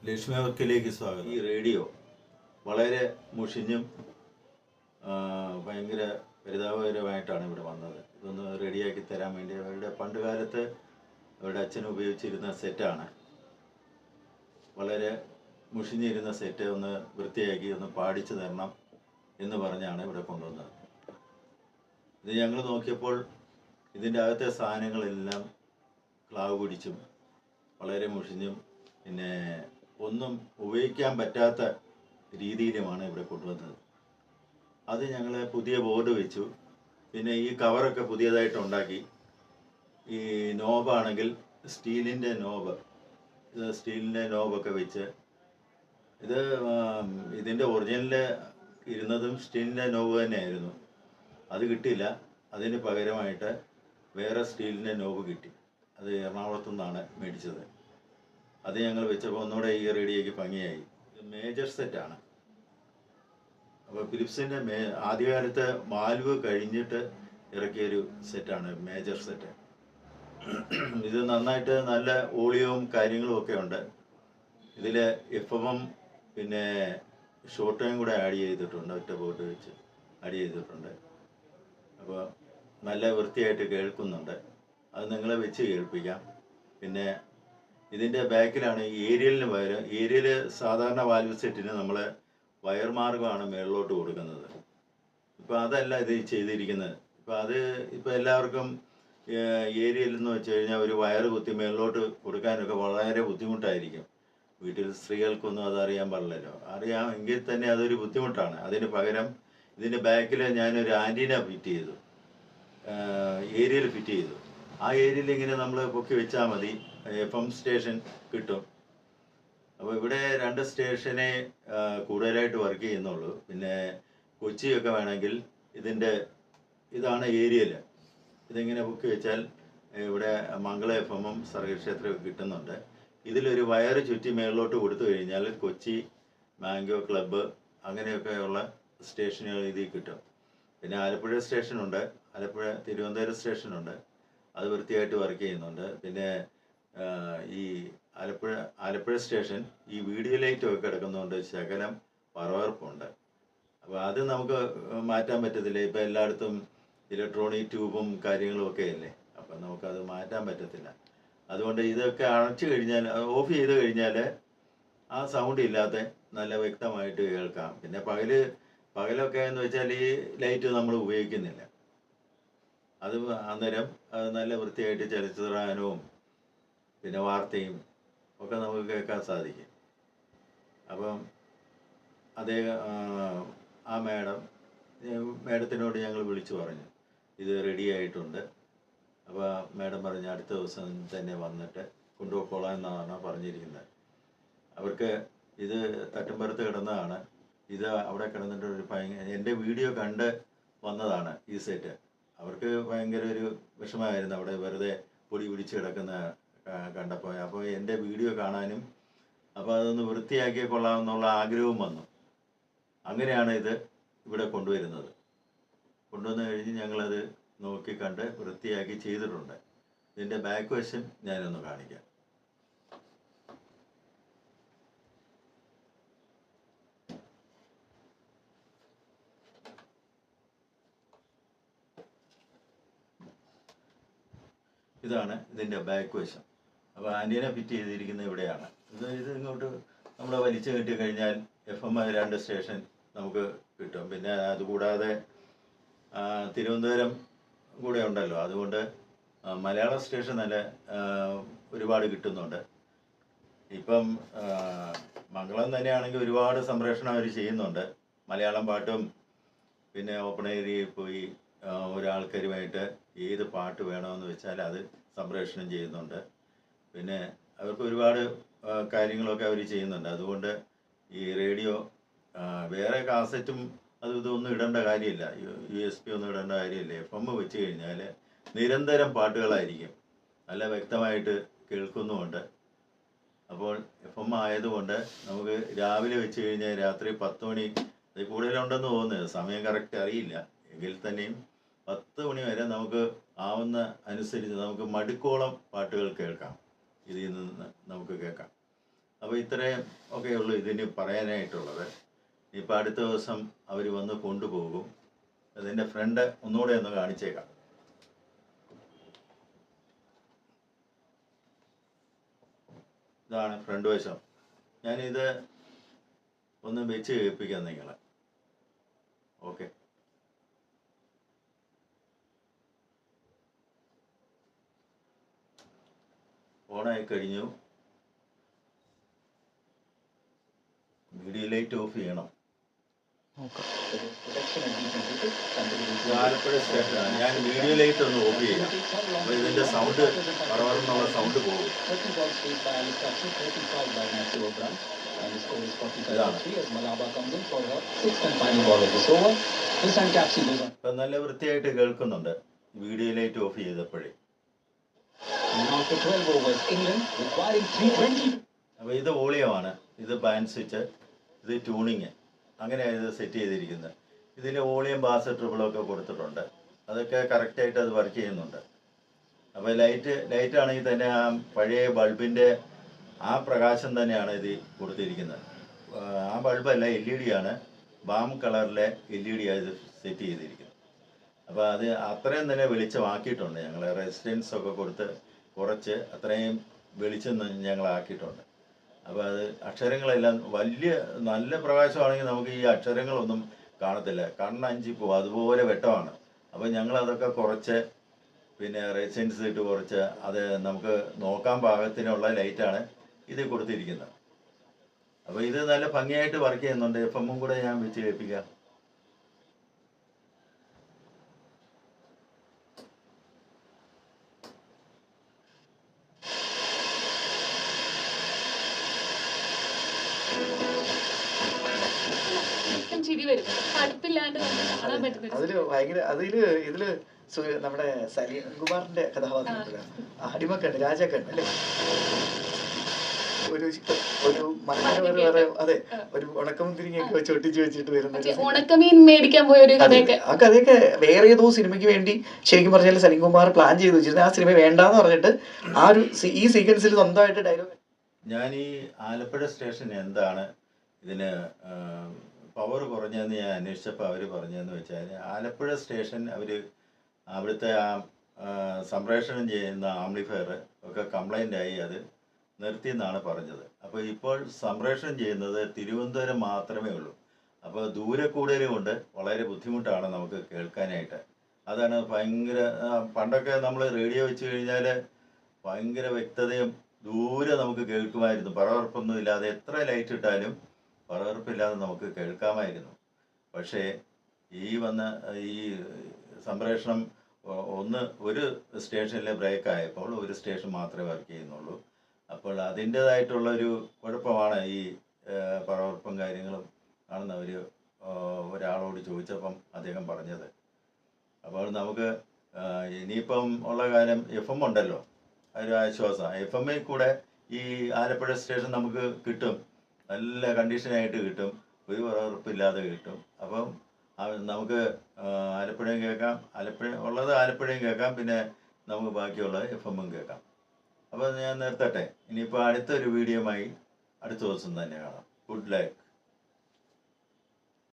ലക്ഷ്മി വർക്കിലേക്ക് സ്വാഗതം. ഈ റേഡിയോ വളരെ മുഷിഞ്ഞും ഭയങ്കര പരിതാപകരമായിട്ടാണ് ഇവിടെ വന്നത്. ഇതൊന്ന് റെഡിയാക്കി തരാൻ വേണ്ടി അവരുടെ പണ്ട് കാലത്ത് അവരുടെ അച്ഛൻ ഉപയോഗിച്ചിരുന്ന സെറ്റാണ്. വളരെ മുഷിഞ്ഞിരുന്ന സെറ്റ് ഒന്ന് വൃത്തിയാക്കി ഒന്ന് പാടിച്ചു തരണം എന്ന് പറഞ്ഞാണ് ഇവിടെ കൊണ്ടുവന്നത്. ഇത് ഞങ്ങൾ നോക്കിയപ്പോൾ ഇതിൻ്റെ അകത്തെ സാധനങ്ങളെല്ലാം ക്ലാവ് പിടിച്ചും വളരെ മുഷിഞ്ഞും പിന്നെ ഒന്നും ഉപയോഗിക്കാൻ പറ്റാത്ത രീതിയിലുമാണ് ഇവിടെ കൊണ്ടുവന്നത്. അത് ഞങ്ങൾ പുതിയ ബോർഡ് വെച്ചു. പിന്നെ ഈ കവറൊക്കെ പുതിയതായിട്ട് ഉണ്ടാക്കി. ഈ നോബാണെങ്കിൽ സ്റ്റീലിൻ്റെ നോബ്, ഇത് സ്റ്റീലിൻ്റെ നോബൊക്കെ വെച്ച് ഇത് ഇതിൻ്റെ ഒറിജിനൽ ഇരുന്നതും സ്റ്റീലിൻ്റെ നോബ് തന്നെയായിരുന്നു. അത് കിട്ടിയില്ല. അതിന് പകരമായിട്ട് വേറെ സ്റ്റീലിൻ്റെ നോബ് കിട്ടി. അത് എറണാകുളത്തു നിന്നാണ് മേടിച്ചത്. അത് ഞങ്ങൾ വെച്ചപ്പോൾ ഒന്നുകൂടെ ഈ റേഡിയോയ്ക്ക് ഭംഗിയായി. ഇത് മേജർ സെറ്റാണ്. അപ്പോൾ ഫിലിപ്സിൻ്റെ ആദ്യകാലത്ത് വാൽവ് കഴിഞ്ഞിട്ട് ഇറക്കിയൊരു സെറ്റാണ് മേജർ സെറ്റ്. ഇത് നന്നായിട്ട് നല്ല ഓളിയവും കാര്യങ്ങളും ഒക്കെ ഉണ്ട്. ഇതിൽ FM പിന്നെ ഷോർട്ട് ടൈം കൂടെ ആഡ് ചെയ്തിട്ടുണ്ട്. ഒറ്റ ബോർഡ് വെച്ച് ആഡ് ചെയ്തിട്ടുണ്ട്. അപ്പോൾ നല്ല വൃത്തിയായിട്ട് കേൾക്കുന്നുണ്ട്. അത് നിങ്ങളെ വെച്ച് കേൾപ്പിക്കാം. പിന്നെ ഇതിൻ്റെ ബാക്കിലാണ് ഏരിയലിന് പകരം, ഏരിയൽ സാധാരണ വാൽവ് സെറ്റിന് നമ്മൾ വയർ മാർഗമാണ് മുകളിലോട്ട് കൊടുക്കുന്നത്. ഇപ്പോൾ അതല്ല ഇത് ചെയ്തിരിക്കുന്നത്. ഇപ്പോൾ എല്ലാവർക്കും ഏരിയൽ എന്ന് വെച്ച് കഴിഞ്ഞാൽ ഒരു വയർ കുത്തി മുകളിലോട്ട് കൊടുക്കാനൊക്കെ വളരെ ബുദ്ധിമുട്ടായിരിക്കും. വീട്ടിൽ സ്ത്രീകൾക്കൊന്നും അതറിയാൻ പാടില്ലല്ലോ. അറിയാം എങ്കിൽ തന്നെ അതൊരു ബുദ്ധിമുട്ടാണ്. അതിന് പകരം ഇതിൻ്റെ ബാക്കിൽ ഞാനൊരു ആൻറ്റീന ഫിറ്റ് ചെയ്തു, ഏരിയൽ ഫിറ്റ് ചെയ്തു. ആ ഏരിയയിൽ ഇങ്ങനെ നമ്മൾ പൊക്കി വെച്ചാൽ മതി, FM സ്റ്റേഷൻ കിട്ടും. അപ്പോൾ ഇവിടെ 2 സ്റ്റേഷനെ കൂടുതലായിട്ട് വർക്ക് ചെയ്യുന്നുള്ളൂ. പിന്നെ കൊച്ചിയൊക്കെ വേണമെങ്കിൽ ഇതാണ് ഏരിയൽ. ഇതിങ്ങനെ പൊക്കി വെച്ചാൽ ഇവിടെ മംഗള FM സർഗക്ഷേത്രമൊക്കെ കിട്ടുന്നുണ്ട്. ഇതിലൊരു വയറ് ചുറ്റി മേളിലോട്ട് കൊടുത്തു കഴിഞ്ഞാൽ കൊച്ചി, മാംഗോ ക്ലബ്ബ് അങ്ങനെയൊക്കെയുള്ള സ്റ്റേഷനുകൾ ഇതിൽ കിട്ടും. പിന്നെ ആലപ്പുഴ സ്റ്റേഷനുണ്ട്, തിരുവനന്തപുരം സ്റ്റേഷനുണ്ട്. അത് വൃത്തിയായിട്ട് വർക്ക് ചെയ്യുന്നുണ്ട്. പിന്നെ ഈ ആലപ്പുഴ സ്റ്റേഷൻ ഈ വീഡിയോ ലൈറ്റൊക്കെ കിടക്കുന്നതുകൊണ്ട് ശകലം പറവർപ്പുണ്ട്. അപ്പോൾ അത് നമുക്ക് മാറ്റാൻ പറ്റത്തില്ല. ഇപ്പോൾ എല്ലായിടത്തും ഇലക്ട്രോണിക് ട്യൂബും കാര്യങ്ങളും ഒക്കെ അല്ലേ. അപ്പം നമുക്കത് മാറ്റാൻ പറ്റത്തില്ല. അതുകൊണ്ട് ഇതൊക്കെ അടച്ചു കഴിഞ്ഞാൽ, ഓഫ് ചെയ്ത് കഴിഞ്ഞാൽ ആ സൗണ്ട് ഇല്ലാതെ നല്ല വ്യക്തമായിട്ട് കേൾക്കാം. പിന്നെ പകലൊക്കെ എന്ന് വെച്ചാൽ ഈ ലൈറ്റ് നമ്മൾ ഉപയോഗിക്കുന്നില്ല. അത് അന്നേരം അത് നല്ല വൃത്തിയായിട്ട് ചലച്ചിത്രഗാനവും പിന്നെ വാർത്തയും ഒക്കെ നമുക്ക് കേൾക്കാൻ സാധിക്കും. അപ്പം ആ മാഡത്തിനോട് ഞങ്ങൾ വിളിച്ചു പറഞ്ഞു ഇത് റെഡി ആയിട്ടുണ്ട്. അപ്പോൾ മാഡം പറഞ്ഞു അടുത്ത ദിവസം തന്നെ വന്നിട്ട് കൊണ്ടുപോയിക്കോളാം എന്നാണ് പറഞ്ഞിരിക്കുന്നത്. അവർക്ക് ഇത് തട്ടുംപുറത്ത് കിടന്നതാണ്. ഇത് അവിടെ കിടന്നിട്ട് എൻ്റെ വീഡിയോ കണ്ട് വന്നതാണ് ഈ സെറ്റ്. അവർക്ക് ഭയങ്കര ഒരു വിഷമമായിരുന്നു അവിടെ വെറുതെ പൊടി പിടിച്ച് കിടക്കുന്ന കണ്ടപ്പോൾ. അപ്പോൾ എൻ്റെ വീഡിയോ കാണാനും അപ്പോൾ അതൊന്ന് വൃത്തിയാക്കി കൊള്ളാമെന്നുള്ള ആഗ്രഹവും വന്നു. അങ്ങനെയാണ് ഇത് ഇവിടെ കൊണ്ടുവരുന്നത്. കൊണ്ടുവന്ന് കഴിഞ്ഞ് ഞങ്ങളത് നോക്കിക്കണ്ട് വൃത്തിയാക്കി ചെയ്തിട്ടുണ്ട്. ഇതിൻ്റെ ബാക്ക് വശം ഞാനൊന്ന് കാണിക്കാം. ഇതാണ് ഇതിൻ്റെ ബാക്ക് വശം. അപ്പോൾ ആൻറ്റീന ഫിറ്റ് ചെയ്തിരിക്കുന്നത് ഇവിടെയാണ്. ഇത് ഇങ്ങോട്ട് നമ്മൾ വലിച്ചു കെട്ടി കഴിഞ്ഞാൽ FM 2 സ്റ്റേഷൻ നമുക്ക് കിട്ടും. പിന്നെ അതുകൂടാതെ തിരുവനന്തപുരം കൂടെ ഉണ്ടല്ലോ, അതുകൊണ്ട് മലയാള സ്റ്റേഷൻ നല്ല ഒരുപാട് കിട്ടുന്നുണ്ട്. ഇപ്പം മംഗളം തന്നെയാണെങ്കിൽ ഒരുപാട് സംപ്രേഷണം അവർ ചെയ്യുന്നുണ്ട്. മലയാളം പാട്ടും പിന്നെ ഓപ്പൺ ഏരിയയിൽ പോയി ഒരാൾക്കാരുമായിട്ട് ഏത് പാട്ട് വേണമെന്ന് വെച്ചാൽ അത് സംപ്രേഷണം ചെയ്യുന്നുണ്ട്. പിന്നെ അവർക്ക് ഒരുപാട് കാര്യങ്ങളൊക്കെ അവർ ചെയ്യുന്നുണ്ട്. അതുകൊണ്ട് ഈ റേഡിയോ വേറെ കാസറ്റും ഇതൊന്നും ഇടേണ്ട കാര്യമില്ല, USB ഒന്നും ഇടേണ്ട കാര്യമില്ല. FM വെച്ച് കഴിഞ്ഞാൽ നിരന്തരം പാട്ടുകളായിരിക്കും, നല്ല വ്യക്തമായിട്ട് കേൾക്കുന്നുമുണ്ട്. അപ്പോൾ FM ആയതുകൊണ്ട് നമുക്ക് രാവിലെ വെച്ച് കഴിഞ്ഞാൽ രാത്രി 10 മണി കൂടുതലുണ്ടെന്ന് തോന്നുന്നത്, സമയം കറക്റ്റ് അറിയില്ല. എങ്കിൽ തന്നെയും 10 മണി വരെ നമുക്ക് ആവുന്ന അനുസരിച്ച് നമുക്ക് മടുക്കോളം പാട്ടുകൾ കേൾക്കാം. ഇതിൽ നിന്ന് നമുക്ക് കേൾക്കാം. അപ്പോൾ അപ്പോൾ ഇത്രയും ഒക്കെയുള്ളൂ ഇതിന് പറയാനായിട്ടുള്ളത്. ഇപ്പോൾ അടുത്ത ദിവസം അവർ വന്ന് കൊണ്ടുപോകും. അതിൻ്റെ ഫ്രണ്ട് ഒന്നുകൂടെ ഒന്ന് കാണിച്ചേക്കാം. ഇതാണ് ഫ്രണ്ട് വശം. ഞാനിത് ഒന്ന് വെച്ച് കേൾപ്പിക്കാം നിങ്ങളെ. ഓക്കെ, ഓണായി കഴിഞ്ഞു. വീഡിയോ ലൈറ്റ് ഓഫ് ചെയ്യണം. ആലപ്പുഴ സ്റ്റേഷനാണ്. ഞാൻ വീഡിയോ ലൈറ്റ് ഒന്ന് ഓഫ് ചെയ്യാം. അപ്പോൾ ഇതിൻ്റെ സൗണ്ട് പറവറന്നുള്ള സൗണ്ട് പോകും. ഇപ്പം നല്ല വൃത്തിയായിട്ട് കേൾക്കുന്നുണ്ട് വീഡിയോ ലൈറ്റ് ഓഫ് ചെയ്തപ്പോഴേ. അപ്പോൾ ഇത് വോളിയമാണ്, ഇത് ബാൻഡ് സ്വിച്ച്, ഇത് ട്യൂണിങ്, അങ്ങനെയാണ് ഇത് സെറ്റ് ചെയ്തിരിക്കുന്നത്. ഇതിൽ വോളിയം ബാസ് ട്രിബിളൊക്കെ കൊടുത്തിട്ടുണ്ട്. അതൊക്കെ കറക്റ്റായിട്ട് അത് വർക്ക് ചെയ്യുന്നുണ്ട്. അപ്പോൾ ലൈറ്റ് ആണെങ്കിൽ തന്നെ ആ പഴയ ബൾബിൻ്റെ ആ പ്രകാശം തന്നെയാണ് ഇത് കൊടുത്തിരിക്കുന്നത്. ആ ബൾബല്ല, LED ആണ്. ബാം കളറിലെ LED ആണ് ഇത് സെറ്റ് ചെയ്തിരിക്കുന്നത്. അപ്പോൾ അത് അത്രയും തന്നെ വെളിച്ചമാക്കിയിട്ടുണ്ട് ഞങ്ങൾ. റെസിസ്റ്റൻസ് ഒക്കെ കൊടുത്ത് കുറച്ച് അത്രയും വെളിച്ചം ഞങ്ങളാക്കിയിട്ടുണ്ട്. അപ്പോൾ അത് അക്ഷരങ്ങളെല്ലാം വലിയ നല്ല പ്രകാശമാണെങ്കിൽ നമുക്ക് ഈ അക്ഷരങ്ങളൊന്നും കാണത്തില്ല, കണ്ണഞ്ചി പോകും, അതുപോലെ വെട്ടമാണ്. അപ്പോൾ ഞങ്ങളതൊക്കെ കുറച്ച് പിന്നെ റെസിസ്റ്റൻസ് ഇട്ട് കുറച്ച് അത് നമുക്ക് നോക്കാൻ പാകത്തിനുള്ള ലൈറ്റാണ് ഇത് കൊടുത്തിരിക്കുന്നത്. അപ്പോൾ ഇത് നല്ല ഭംഗിയായിട്ട് വർക്ക് ചെയ്യുന്നുണ്ട്. FM കൂടെ ഞാൻ വെച്ച് കേൾപ്പിക്കാം. അതില് ഭയങ്കര ഇതില് നമ്മുടെ സലീം കുമാറിന്റെ കഥാപാത്രത്തില് അടിമക്കണ്ട്, രാജാക്കണ്ട് അല്ലേ, ഒരു വേറെ അതെ, ഒരു ഉണക്കമുന്തിരിങ്ങയൊക്കെ വെച്ച് ഒട്ടിച്ച് വെച്ചിട്ട് വരുന്ന ഉണക്കമീൻ മേടിക്കാൻ പോയ ഒരു കഥയൊക്കെ. ആ കഥയൊക്കെ വേറെ ഏതോ സിനിമയ്ക്ക് വേണ്ടി ശരിക്കും പറഞ്ഞാൽ സലീം കുമാർ പ്ലാൻ ചെയ്ത് വെച്ചിരുന്നത്. ആ സിനിമ വേണ്ടാന്ന് പറഞ്ഞിട്ട് ആ ഒരു ഈ സീക്വൻസിൽ സ്വന്തമായിട്ട് ഡയലോഗ്. ഞാൻ ഈ ആലപ്പുഴ സ്റ്റേഷൻ എന്താണ് ഇതിന് പവർ കുറഞ്ഞതെന്ന് ഞാൻ അന്വേഷിച്ചപ്പോൾ അവർ പറഞ്ഞതെന്ന് വെച്ചാൽ ആലപ്പുഴ സ്റ്റേഷൻ അവിടുത്തെ സംപ്രേഷണം ചെയ്യുന്ന ആംപ്ലിഫയർ ഒക്കെ കംപ്ലൈൻ്റ് ആയി അത് നിർത്തിയെന്നാണ് പറഞ്ഞത്. അപ്പോൾ ഇപ്പോൾ സംപ്രേഷണം ചെയ്യുന്നത് തിരുവനന്തപുരം മാത്രമേ ഉള്ളൂ. അപ്പോൾ ദൂരെ കൂടുതൽ കൊണ്ട് വളരെ ബുദ്ധിമുട്ടാണ് നമുക്ക് കേൾക്കാനായിട്ട്. അതാണ് ഭയങ്കര, പണ്ടൊക്കെ നമ്മൾ റേഡിയോ വെച്ച് കഴിഞ്ഞാൽ ഭയങ്കര വ്യക്തതയും ദൂരെ നമുക്ക് കേൾക്കുമായിരുന്നു. പറവറപ്പൊന്നും ഇല്ലാതെ എത്ര ലൈറ്റ് ഇട്ടാലും പറവറപ്പില്ലാതെ നമുക്ക് കേൾക്കാമായിരുന്നു. പക്ഷേ ഈ സംപ്രേഷണം ഒരു സ്റ്റേഷനിലെ ബ്രേക്ക് ആയപ്പോൾ ഒരു സ്റ്റേഷൻ മാത്രമേ വർക്ക് ചെയ്യുന്നുള്ളൂ. അപ്പോൾ അതിൻ്റേതായിട്ടുള്ളൊരു കുഴപ്പമാണ് ഈ പറവറപ്പും കാര്യങ്ങളും ആണെന്ന് ഒരാളോട് ചോദിച്ചപ്പം അദ്ദേഹം പറഞ്ഞത്. അപ്പോൾ നമുക്ക് ഇനിയിപ്പം ഉള്ള കാലം FM ഉണ്ടല്ലോ, അതൊരു ആശ്വാസം. FM കൂടെ ഈ ആലപ്പുഴ സ്റ്റേഷൻ നമുക്ക് കിട്ടും, നല്ല കണ്ടീഷനായിട്ട് കിട്ടും, ഒരു ഉറപ്പില്ലാതെ കിട്ടും. അപ്പം നമുക്ക് ആലപ്പുഴയും കേൾക്കാം, ആലപ്പുഴയും കേൾക്കാം, പിന്നെ നമുക്ക് ബാക്കിയുള്ളത് FM കേൾക്കാം. അപ്പോൾ ഞാൻ നിർത്തട്ടെ. ഇനിയിപ്പോൾ അടുത്തൊരു വീഡിയോയുമായി അടുത്ത ദിവസം തന്നെ കാണാം. Good luck.